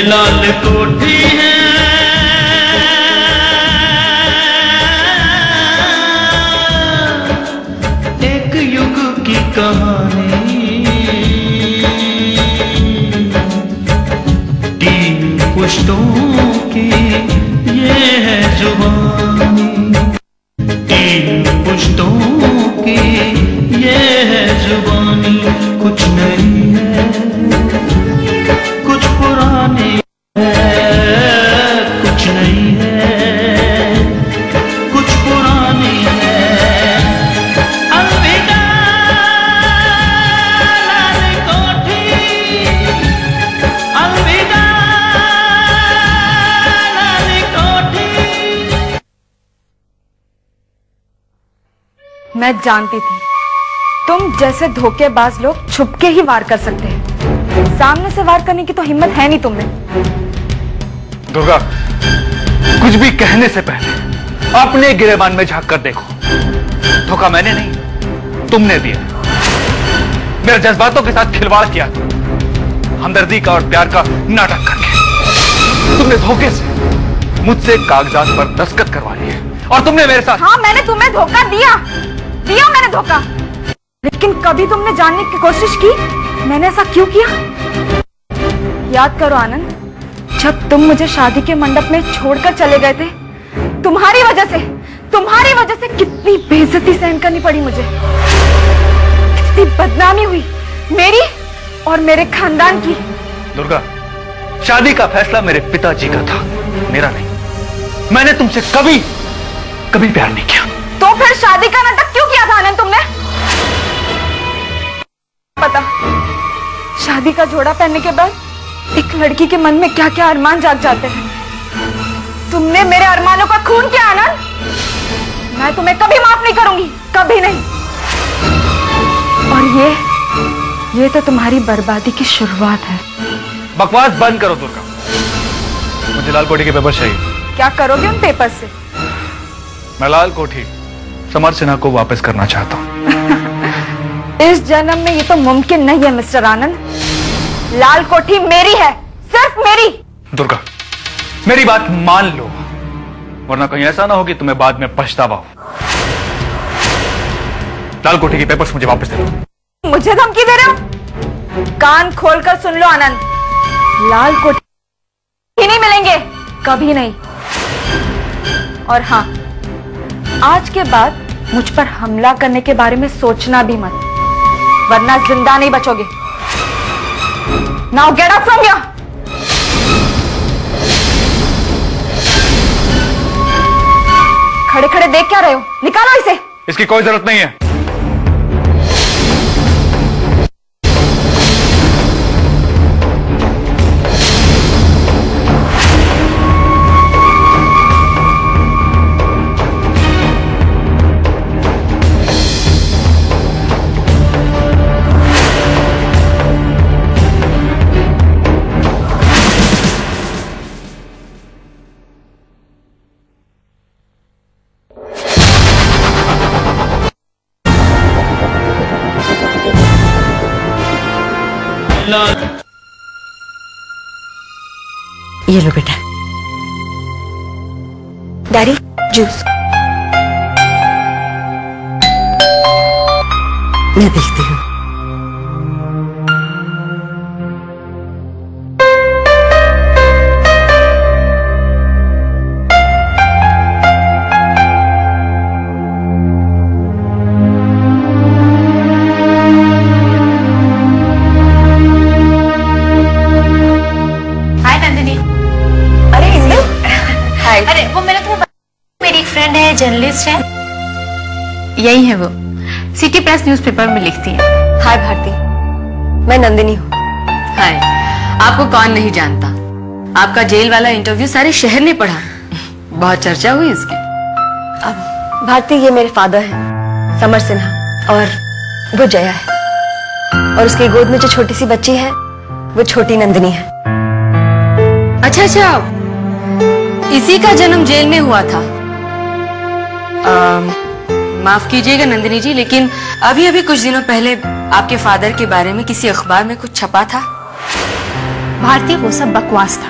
लाल कोठी है एक युग की कहानी, तीन पुश्तों की ये है जुबानी, तीन पुश्तों की ये है जुबानी। कुछ नहीं है कुछ पुरानी है, कुछ नहीं है कुछ पुरानी है। अलविदा लाल कोठी, अलविदा लाल कोठी। मैं जानती थी तुम जैसे धोखेबाज लोग छुप के ही वार कर सकते हैं, सामने से वार करने की तो हिम्मत है नहीं तुम में। दुर्गा, कुछ भी कहने से पहले अपने गिरेबान में झांक कर देखो। धोखा मैंने नहीं तुमने दिया, मेरे जज्बातों के साथ खिलवाड़ किया, हमदर्दी का और प्यार का नाटक करके तुमने धोखे से मुझसे कागजात पर दस्तखत करवा लिए और तुमने मेरे साथ। हाँ, मैंने तुम्हें धोखा दिया मैंने धोखा, लेकिन कभी तुमने जानने की कोशिश की मैंने ऐसा क्यों किया? याद करो आनंद, जब तुम मुझे शादी के मंडप में छोड़कर चले गए थे, तुम्हारी वजह से कितनी बेइज्जती सहन करनी पड़ी मुझे, कितनी बदनामी हुई मेरी और मेरे खानदान की। दुर्गा, शादी का फैसला मेरे पिताजी का था, मेरा नहीं। मैंने तुमसे कभी प्यार नहीं किया। तो फिर शादी का नाटक क्यों किया था आनंद तुमने? पता, शादी का जोड़ा पहनने के बाद एक लड़की के मन में क्या क्या अरमान जाग जाते हैं। तुमने मेरे अरमानों का खून किया आनंद, मैं तुम्हें कभी माफ नहीं करूंगी, कभी नहीं। और ये तो तुम्हारी बर्बादी की शुरुआत है। बकवास बंद करो दुर्गा, मुझे लाल कोठी के पेपर चाहिए। क्या करोगे उन पेपर से? मैं लाल कोठी समर सिन्हा को वापस करना चाहता हूँ। इस जन्म में ये तो मुमकिन नहीं है मिस्टर आनंद। लाल कोठी मेरी है, सिर्फ मेरी। दुर्गा, मेरी बात मान लो, वरना कहीं ऐसा ना हो कि तुम्हें बाद में पछतावा हो। लाल कोठी के पेपर्स मुझे वापस दे दो। मुझे धमकी दे रहे हो? कान खोलकर सुन लो आनंद, लाल कोठी नहीं मिलेंगे, कभी नहीं। और हाँ, आज के बाद मुझ पर हमला करने के बारे में सोचना भी मत, वरना जिंदा नहीं बचोगे। Now get out from here. खड़े खड़े देख क्या रहे हो? निकालो इसे। इसकी कोई जरूरत नहीं है। ये लो बेटा। Daddy, juice. मैं देखती हूँ। अरे वो मैंने तुम्हें मेरी एक फ्रेंड है, जर्नलिस्ट है, यही है वो, सिटी प्रेस न्यूज़पेपर में लिखती है। हाय भारती, मैं नंदिनी हूँ। हाय, आपको कौन नहीं जानता, आपका जेल वाला इंटरव्यू सारे शहर ने पढ़ा, बहुत चर्चा हुई इसकी। अब भारती, ये मेरे फादर हैं, समर सिन्हा, और वो जया है, और उसकी गोद में जो छोटी सी बच्ची है वो छोटी नंदिनी है। अच्छा अच्छा, इसी का जन्म जेल में हुआ था। माफ कीजिएगा नंदिनी जी, लेकिन अभी अभी कुछ दिनों पहले आपके फादर के बारे में किसी अखबार में कुछ छपा था। भारती, वो सब बकवास था।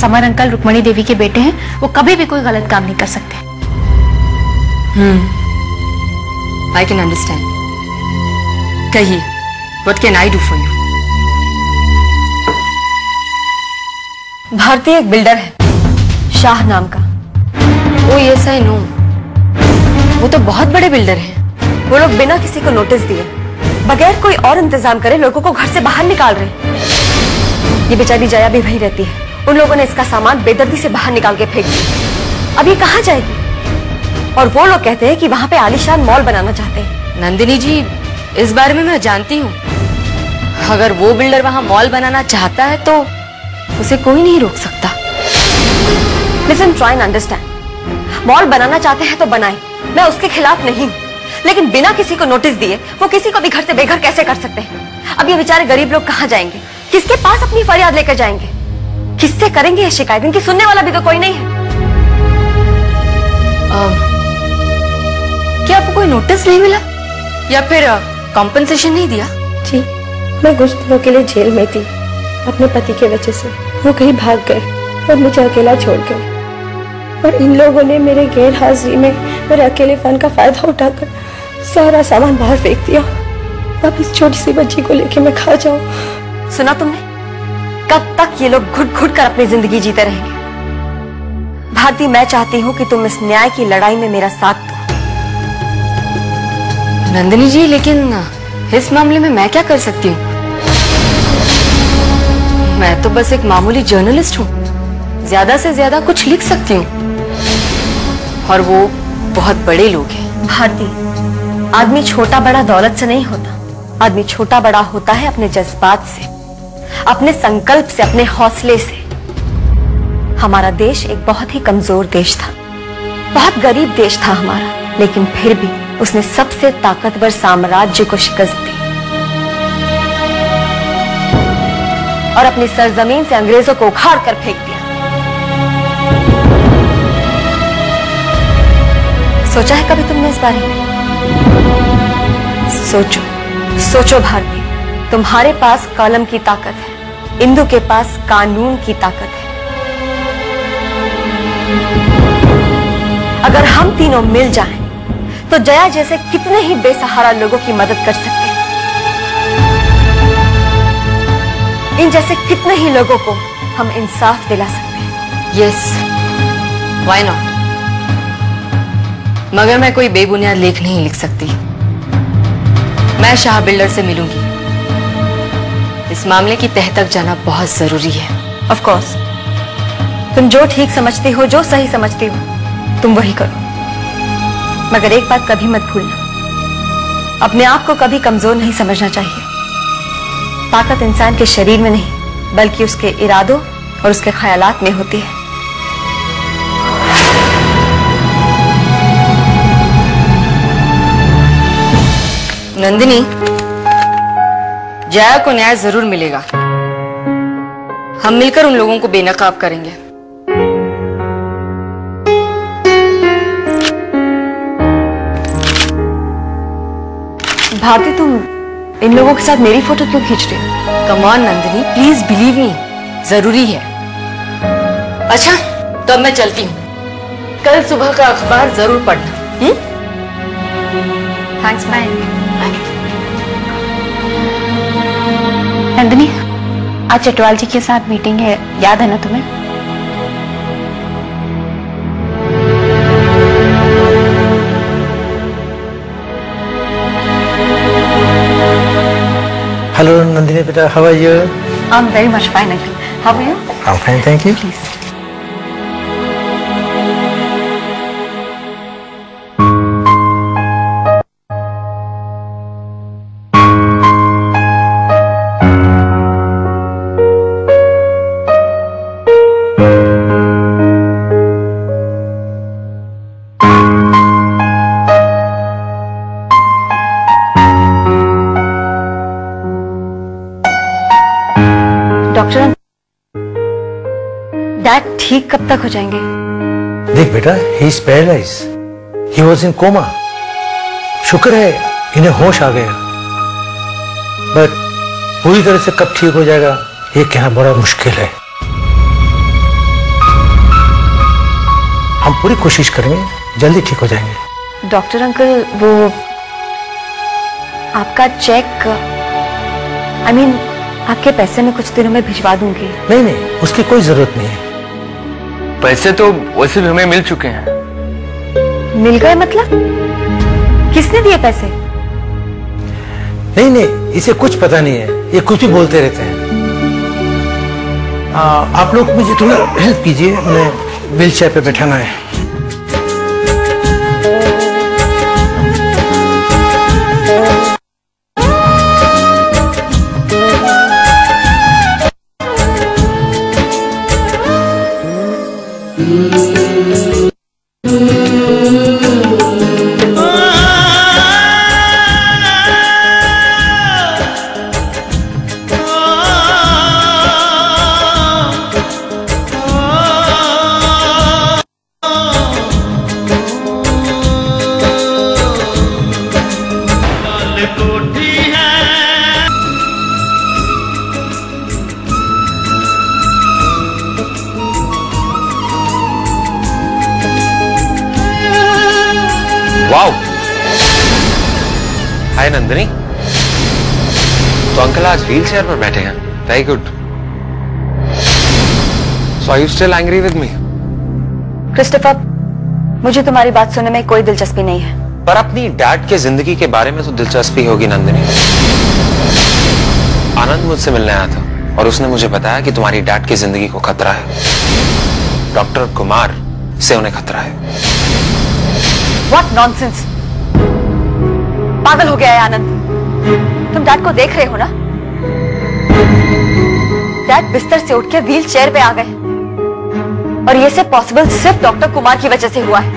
समर अंकल रुक्मणी देवी के बेटे हैं, वो कभी भी कोई गलत काम नहीं कर सकते। I can understand. कहिए, what can I do for you? Bharti एक बिल्डर है, शाह नाम का। ओ यस आई नो, वो तो बहुत बड़े बिल्डर हैं। वो लोग बिना किसी को नोटिस दिए, बगैर कोई और इंतजाम करे लोगों को घर से बाहर निकाल रहे हैं। ये बेचारी जया भी वही रहती है। उन लोगों ने इसका सामान बेदर्दी से बाहर निकाल के फेंक दिया। अब ये कहाँ जाएगी? और वो लोग कहते हैं कि वहां पे आलीशान मॉल बनाना चाहते हैं। नंदिनी जी, इस बारे में मैं जानती हूँ। अगर वो बिल्डर वहां मॉल बनाना चाहता है तो उसे कोई नहीं रोक सकता। Listen, try and understand. Mall बनाना चाहते हैं तो बनाए, मैं उसके खिलाफ नहीं हूँ, लेकिन बिना किसी को नोटिस दिए वो किसी को भी घर से बेघर कैसे कर सकते हैं? अब ये बेचारे गरीब लोग कहाँ जाएंगे? किसके पास अपनी फरियाद लेकर जाएंगे? किससे करेंगे ये शिकायत? इनकी सुनने वाला भी तो कोई नहीं है। क्या आपको कोई नोटिस नहीं मिला या फिर कॉम्पनसेशन नहीं दिया? जी, मैं कुछ दिनों के लिए जेल में थी अपने पति के वजह से। वो कहीं भाग गए और मुझे अकेला छोड़ गए, और इन लोगों ने मेरे गैर हाजिरी में मेरे अकेलेपन का फायदा उठाकर सारा सामान बाहर फेंक दिया। अब इस छोटी सी बच्ची को लेके मैं खा जाऊं। सुना तुमने? कब तक ये लोग घुट घुट कर अपनी जिंदगी जीते रहेंगे? भारती, मैं चाहती हूँ कि तुम इस न्याय की लड़ाई में मेरा साथ दो। नंदिनी जी, लेकिन इस मामले में मैं क्या कर सकती हूँ? मैं तो बस एक मामूली जर्नलिस्ट हूँ, ज्यादा से ज्यादा कुछ लिख सकती हूँ, और वो बहुत बड़े लोग हैं। भारती, आदमी छोटा बड़ा दौलत से नहीं होता। आदमी छोटा बड़ा होता है अपने जज्बात से, अपने संकल्प से, अपने हौसले से। हमारा देश एक बहुत ही कमजोर देश था, बहुत गरीब देश था हमारा, लेकिन फिर भी उसने सबसे ताकतवर साम्राज्य को शिकस्त दी और अपनी सरजमीन से अंग्रेजों को उखाड़ कर फेंक दिया। सोचा है कभी तुमने इस बारे में? सोचो, सोचो भारती, तुम्हारे पास कलम की ताकत है, इंदु के पास कानून की ताकत है। अगर हम तीनों मिल जाएं, तो जया जैसे कितने ही बेसहारा लोगों की मदद कर सकते हैं। इन जैसे कितने ही लोगों को हम इंसाफ दिला सकते हैं। Yes, why not? मगर मैं कोई बेबुनियाद लेख नहीं लिख सकती। मैं शाह बिल्डर से मिलूंगी। इस मामले की तह तक जाना बहुत जरूरी है। ऑफ कोर्स, तुम जो ठीक समझती हो, जो सही समझती हो, तुम वही करो। मगर एक बात कभी मत भूलना, अपने आप को कभी कमजोर नहीं समझना चाहिए। ताकत इंसान के शरीर में नहीं, बल्कि उसके इरादों और उसके ख्यालात में होती है। नंदिनी, जया को न्याय जरूर मिलेगा। हम मिलकर उन लोगों को बेनकाब करेंगे। भारती, तुम इन लोगों के साथ मेरी फोटो क्यों खींच रही हो? Come on Nandini, please believe me, जरूरी है। अच्छा, तो अब मैं चलती हूँ। कल सुबह का अखबार जरूर पढ़ना। Thanks, bye. नंदिनी, आज चटवाल जी के साथ मीटिंग है, याद है ना तुम्हें? Hello, Nandini beta. How are you? I'm very much fine, uncle. How are you? I'm fine, thank you. Please. Doctor, dad ठीक कब तक हो जाएंगे? देख बेटा, he is paralyzed. He was in coma. शुक्र है इन्हें होश आ गया, बट पूरी तरह से कब ठीक हो जाएगा ये कहना बड़ा मुश्किल है। हम पूरी कोशिश करेंगे, जल्दी ठीक हो जाएंगे। डॉक्टर अंकल, वो आपका चेक, आई मीन आपके पैसे में कुछ दिनों में भिजवा दूंगी। नहीं नहीं, उसकी कोई जरूरत नहीं है। पैसे तो वैसे भी हमें मिल चुके हैं। मिल गए मतलब? किसने दिए पैसे? नहीं नहीं, इसे कुछ पता नहीं है, ये कुछ भी बोलते रहते हैं। आप लोग मुझे थोड़ा हेल्प कीजिए, उन्हें व्हील चेयर पे बैठाना है। Wow, hi Nandini. तो अंकल आज व्हील चेयर पर बैठे हैं। Very good. So are you still angry with me? Christopher, मुझे तुम्हारी बात सुनने में कोई दिलचस्पी नहीं है। पर अपनी डैड के जिंदगी के बारे में तो दिलचस्पी होगी नंदिनी। आनंद मुझसे मिलने आया था और उसने मुझे बताया कि तुम्हारी डैड की जिंदगी को खतरा है। डॉक्टर कुमार से उन्हें खतरा है। What nonsense! पागल हो गया है आनंद। तुम डैड को देख रहे हो ना? डैड बिस्तर से उठ के व्हील चेयर पे आ गए और ये सब पॉसिबल सिर्फ डॉक्टर कुमार की वजह से हुआ है।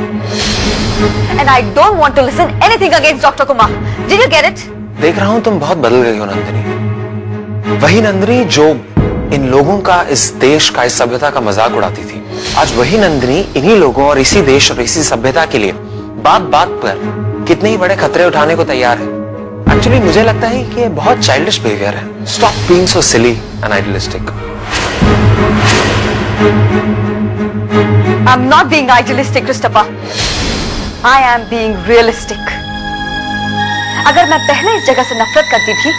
And I don't want to listen anything against doctor Kumar. Did you get it? देख रहा हूं तुम बहुत बदल गई हो नंदिनी। वही नंदिनी जो इन लोगों का, इस देश का, इस सभ्यता का मजाक उड़ाती थी, आज वही नंदिनी इन्हीं लोगों और इसी देश और इसी सभ्यता के लिए बात बात पर कितने ही बड़े खतरे उठाने को तैयार है। एक्चुअली मुझे लगता है कि ये बहुत चाइल्डिश बिहेवियर है। Stop being so silly and idealistic. I'm not being idealistic, Christopher. I am being realistic. अगर मैं पहले इस जगह से नफरत करती थी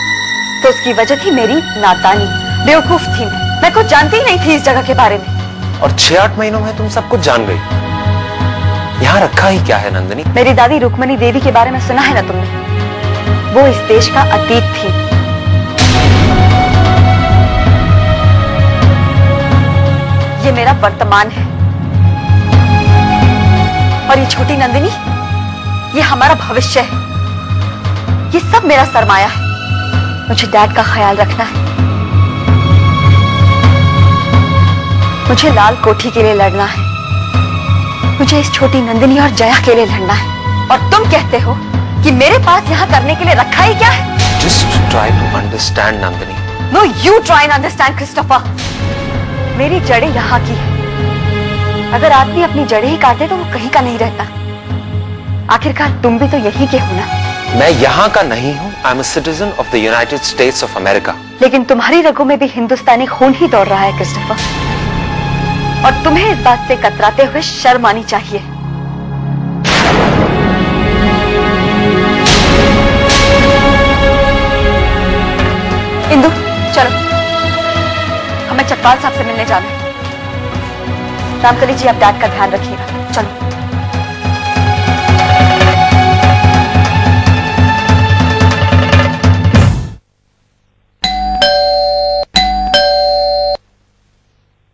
तो उसकी वजह थी मेरी नादानी। बेवकूफ थी मैं कुछ जानती ही नहीं थी इस जगह के बारे में। और 6-8 महीनों में तुम सब कुछ जान गई। यहाँ रखा ही क्या है नंदिनी? मेरी दादी रुक्मणी देवी के बारे में सुना है ना तुमने? वो इस देश का अतीत थी। ये मेरा वर्तमान है और ये छोटी नंदिनी, ये हमारा भविष्य है। ये सब मेरा सरमाया है। मुझे डैड का ख्याल रखना है। मुझे लाल कोठी के लिए लड़ना है। मुझे इस छोटी नंदिनी और जया के लिए लड़ना है। और तुम कहते हो कि मेरे पास यहाँ करने के लिए रखा ही क्या है? Just try to understand Nandini. No, you try and understand, Christopher. मेरी जड़ें यहाँ की है। अगर आदमी अपनी जड़ें ही काटे तो वो कहीं का नहीं रहता। आखिरकार तुम भी तो यहीं के हो ना? मैं यहाँ का नहीं हूँ। I am a citizen of the United states of America. लेकिन तुम्हारी रगों में भी हिंदुस्तानी खून ही दौड़ रहा है क्रिस्टोफर, और तुम्हें इस बात से कतराते हुए शर्म आनी चाहिए। इंदु, चलो, हमें चटवाल साहब से मिलने जाना है। रामकली जी, आप डैड का ध्यान रखिएगा। चलो।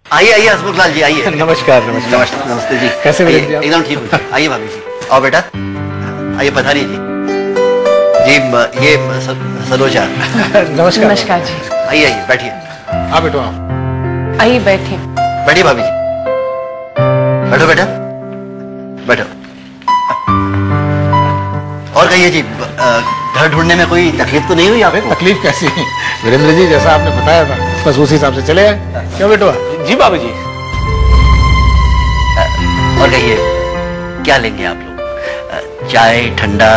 आइए आइए हसमुखलाल जी, आइए। नमस्कार नमस्कार। नमस्ते जी। कैसे हैं आप? एकदम ठीक हूँ। आइए भाभी जी, आओ बेटा, आइए पधारिए जी। जी ये सरोजा। नमस्कार नमस्कार जी। आइए आइए, बैठिए। हाँ बेटो, आप आइए बैठिए। बैठिए भाभी जी, बैठो बेटा, बैठो। और कहिए जी, घर ढूंढने में कोई तकलीफ तो नहीं हुई आपको? तकलीफ कैसी? वीरेंद्र जी, जैसा आपने बताया था बस उसी हिसाब से चले आए। क्यों बेटो? जी बाबू जी। और कहिए, क्या लेंगे आप लोग? चाय, ठंडा?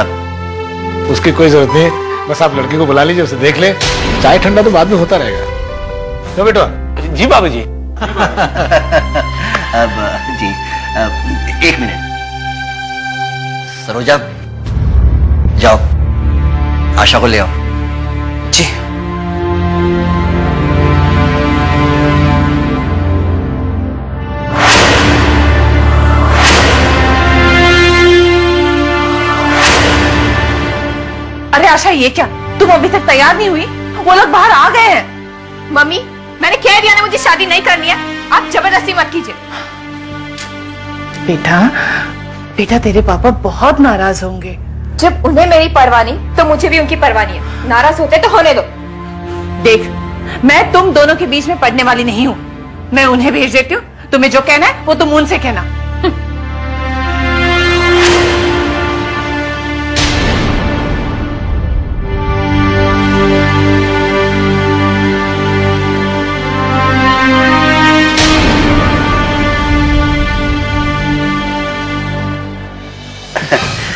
उसकी कोई जरूरत नहीं, बस आप लड़की को बुला लीजिए, उसे देख ले। चाय ठंडा तो बाद में होता रहेगा। क्यों बेटो? जी बाबू जी। अब जी एक मिनट सरोजा, जाओ आशा को ले आओ। जी। अरे आशा, ये क्या, तुम अभी तक तैयार नहीं हुई? वो लोग बाहर आ गए हैं। मम्मी, मैंने कह दिया ना मुझे शादी नहीं करनी है, आप जबरदस्ती मत कीजिए। बेटा, बेटा तेरे पापा बहुत नाराज होंगे। जब उन्हें मेरी परवाह नहीं तो मुझे भी उनकी परवाह नहीं है। नाराज होते तो होने दो। देख, मैं तुम दोनों के बीच में पड़ने वाली नहीं हूँ। मैं उन्हें भेज देती हूँ, तुम्हें जो कहना है वो तुम उनसे कहना।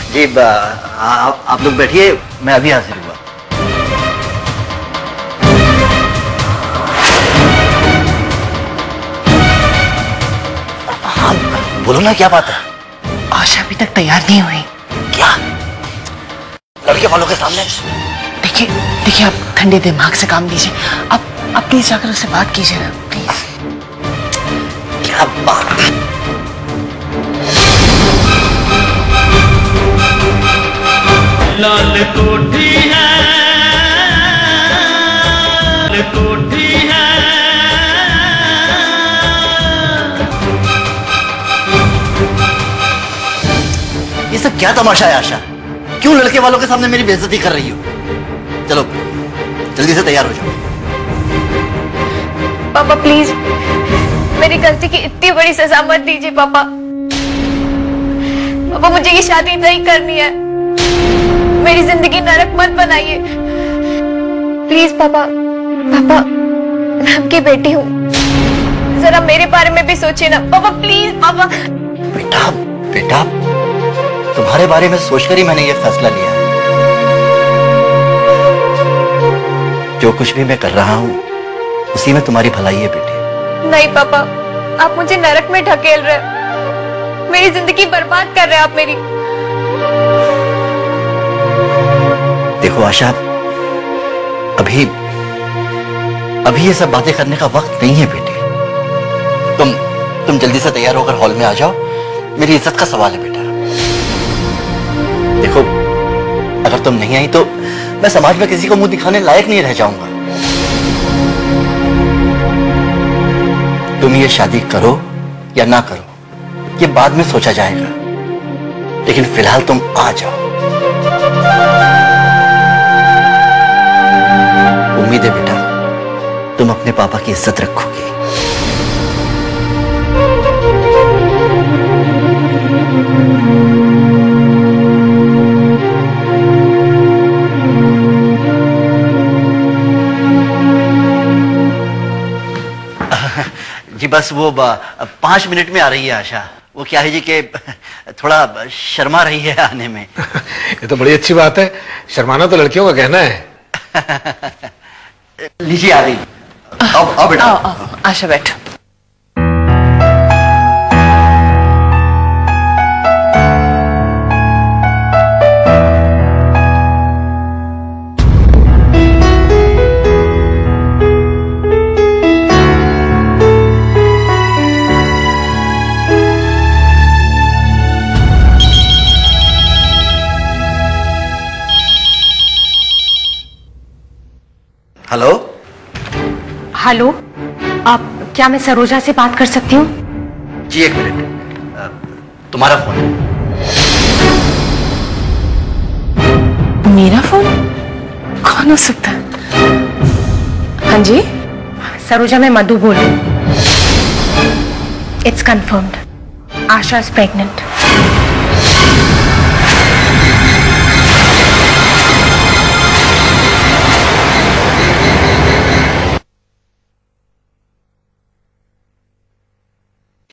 जी आप लोग बैठिए, मैं अभी हाजिर हुआ। हाँ बोलो ना, क्या बात है? आशा अभी तक तैयार नहीं हुई। क्या? लड़के वालों के सामने? देखिए देखिए, आप ठंडे दिमाग से काम लीजिए। आप प्लीज जाकर उससे बात कीजिए ना, प्लीज। क्या बात? लाल कोठी है, लाल कोठी है। ये सब क्या तमाशा है आशा? क्यों लड़के वालों के सामने मेरी बेइज्जती कर रही हो? चलो जल्दी से तैयार हो जाओ। पापा प्लीज, मेरी गलती की इतनी बड़ी सजा मत दीजिए पापा। पापा मुझे ये शादी नहीं करनी है, मेरी जिंदगी नरक मत बनाइए प्लीज पापा। पापा, मैं आपकी बेटी हूँ, जरा मेरे बारे में भी सोचिए ना पापा, प्लीज पापा। बेटा बेटा, तुम्हारे बारे में सोचकर ही मैंने ये फैसला लिया है। जो कुछ भी मैं कर रहा हूँ उसी में तुम्हारी भलाई है बेटी। नहीं पापा, आप मुझे नरक में ढकेल रहे, मेरी जिंदगी बर्बाद कर रहे हैं आप मेरी। देखो आशा, अभी ये सब बातें करने का वक्त नहीं है बेटी। तुम जल्दी से तैयार होकर हॉल में आ जाओ, मेरी इज्जत का सवाल है बेटा। देखो, अगर तुम नहीं आई तो मैं समाज में किसी को मुंह दिखाने लायक नहीं रह जाऊंगा। तुम ये शादी करो या ना करो, ये बाद में सोचा जाएगा, लेकिन फिलहाल तुम आ जाओ। उम्मीद है बेटा तुम अपने पापा की इज्जत रखोगी। जी बस वो 5 मिनट में आ रही है आशा। वो क्या है जी कि थोड़ा शर्मा रही है आने में। ये तो बड़ी अच्छी बात है, शर्माना तो लड़कियों का कहना है। लीजिए आ गई। आओ बेटा। आशा बैठ। हेलो हेलो, आप, क्या मैं सरोजा से बात कर सकती हूँ? जी एक मिनट, तुम्हारा फोन है। मेरा फोन? कौन हो सकता है? हाँ जी, सरोजा, मैं मधु बोल रही हूँ। It's confirmed, Asha is pregnant.